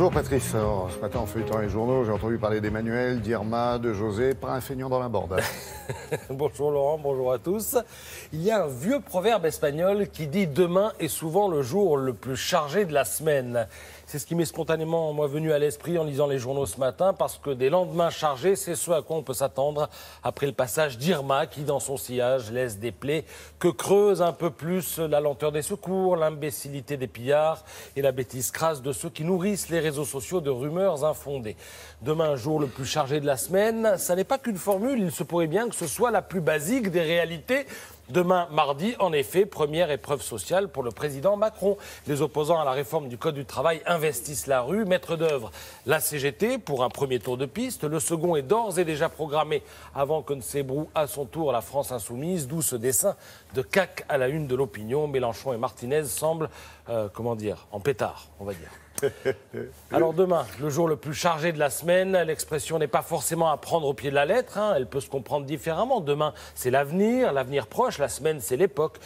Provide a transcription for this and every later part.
Bonjour Patrice. Alors, ce matin en feuilletant les journaux, j'ai entendu parler d'Emmanuel, d'Irma, de José, pas un feignant dans la borde. Bonjour Laurent, bonjour à tous. Il y a un vieux proverbe espagnol qui dit « Demain est souvent le jour le plus chargé de la semaine ». C'est ce qui m'est spontanément venu à l'esprit en lisant les journaux ce matin, parce que des lendemains chargés, c'est ce à quoi on peut s'attendre après le passage d'Irma, qui dans son sillage laisse des plaies que creuse un peu plus la lenteur des secours, l'imbécilité des pillards et la bêtise crasse de ceux qui nourrissent les réseaux sociaux de rumeurs infondées. Demain, un jour le plus chargé de la semaine, ça n'est pas qu'une formule, il se pourrait bien que ce soit la plus basique des réalités. Demain, mardi, en effet, première épreuve sociale pour le président Macron. Les opposants à la réforme du Code du travail investissent la rue. Maître d'œuvre, la CGT pour un premier tour de piste. Le second est d'ores et déjà programmé avant que ne s'ébroue à son tour la France insoumise. D'où ce dessin de CAC à la une de l'opinion. Mélenchon et Martinez semblent, en pétard, on va dire. Alors demain, le jour le plus chargé de la semaine, l'expression n'est pas forcément à prendre au pied de la lettre, elle peut se comprendre différemment. Demain, c'est l'avenir proche, la semaine, c'est l'époque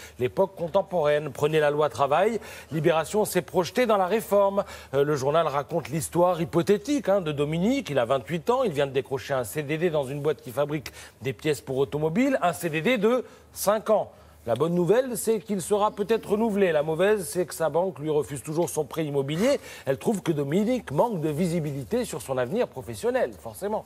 contemporaine. Prenez la loi travail, Libération s'est projetée dans la réforme. Le journal raconte l'histoire hypothétique de Dominique, il a 28 ans, il vient de décrocher un CDD dans une boîte qui fabrique des pièces pour automobiles, un CDD de 5 ans. La bonne nouvelle, c'est qu'il sera peut-être renouvelé. La mauvaise, c'est que sa banque lui refuse toujours son prêt immobilier. Elle trouve que Dominique manque de visibilité sur son avenir professionnel, forcément.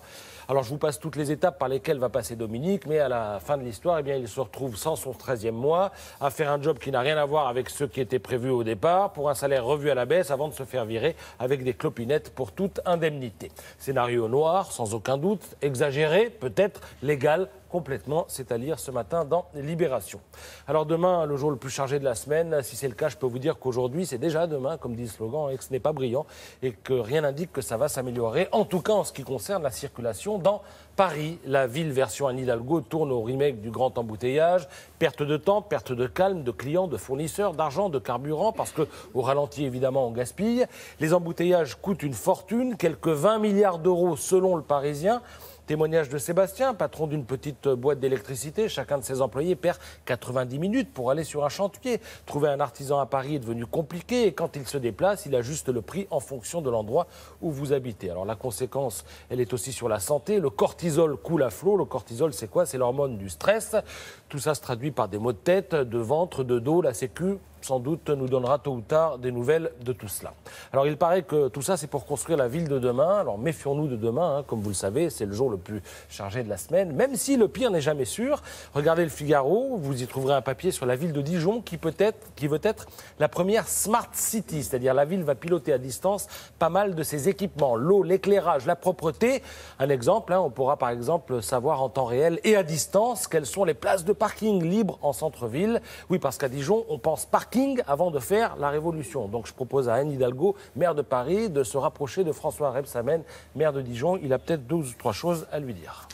Alors, je vous passe toutes les étapes par lesquelles va passer Dominique, mais à la fin de l'histoire, il se retrouve sans son 13e mois, à faire un job qui n'a rien à voir avec ce qui était prévu au départ, pour un salaire revu à la baisse avant de se faire virer avec des clopinettes pour toute indemnité. Scénario noir, sans aucun doute, exagéré, peut-être, légal, complètement, c'est à lire ce matin dans Libération. Alors demain, le jour le plus chargé de la semaine, si c'est le cas, je peux vous dire qu'aujourd'hui, c'est déjà demain, comme dit le slogan, et que ce n'est pas brillant, et que rien n'indique que ça va s'améliorer, en tout cas en ce qui concerne la circulation dans Paris. La ville version Anne Hidalgo tourne au remake du grand embouteillage, perte de temps, perte de calme, de clients, de fournisseurs, d'argent, de carburant, parce qu'au ralenti, évidemment, on gaspille. Les embouteillages coûtent une fortune, quelques 20 milliards d'euros selon le Parisien. Témoignage de Sébastien, patron d'une petite boîte d'électricité. Chacun de ses employés perd 90 minutes pour aller sur un chantier. Trouver un artisan à Paris est devenu compliqué et quand il se déplace, il ajuste le prix en fonction de l'endroit où vous habitez. Alors la conséquence, elle est aussi sur la santé. Le cortisol coule à flot. Le cortisol, c'est quoi? C'est l'hormone du stress. Tout ça se traduit par des maux de tête, de ventre, de dos. La Sécu, sans doute, nous donnera tôt ou tard des nouvelles de tout cela. Alors, il paraît que tout ça, c'est pour construire la ville de demain. Alors, méfions-nous de demain. Comme vous le savez, c'est le jour le plus chargé de la semaine, même si le pire n'est jamais sûr. Regardez le Figaro, vous y trouverez un papier sur la ville de Dijon qui veut être la première Smart City, c'est-à-dire la ville va piloter à distance pas mal de ses équipements, l'eau, l'éclairage, la propreté. Un exemple, on pourra par exemple savoir en temps réel et à distance quelles sont les places de parking libres en centre-ville. Oui, parce qu'à Dijon, on pense parking avant de faire la révolution. Donc je propose à Anne Hidalgo, maire de Paris, de se rapprocher de François Rebsamen, maire de Dijon. Il a peut-être 2 ou 3 choses à lui dire.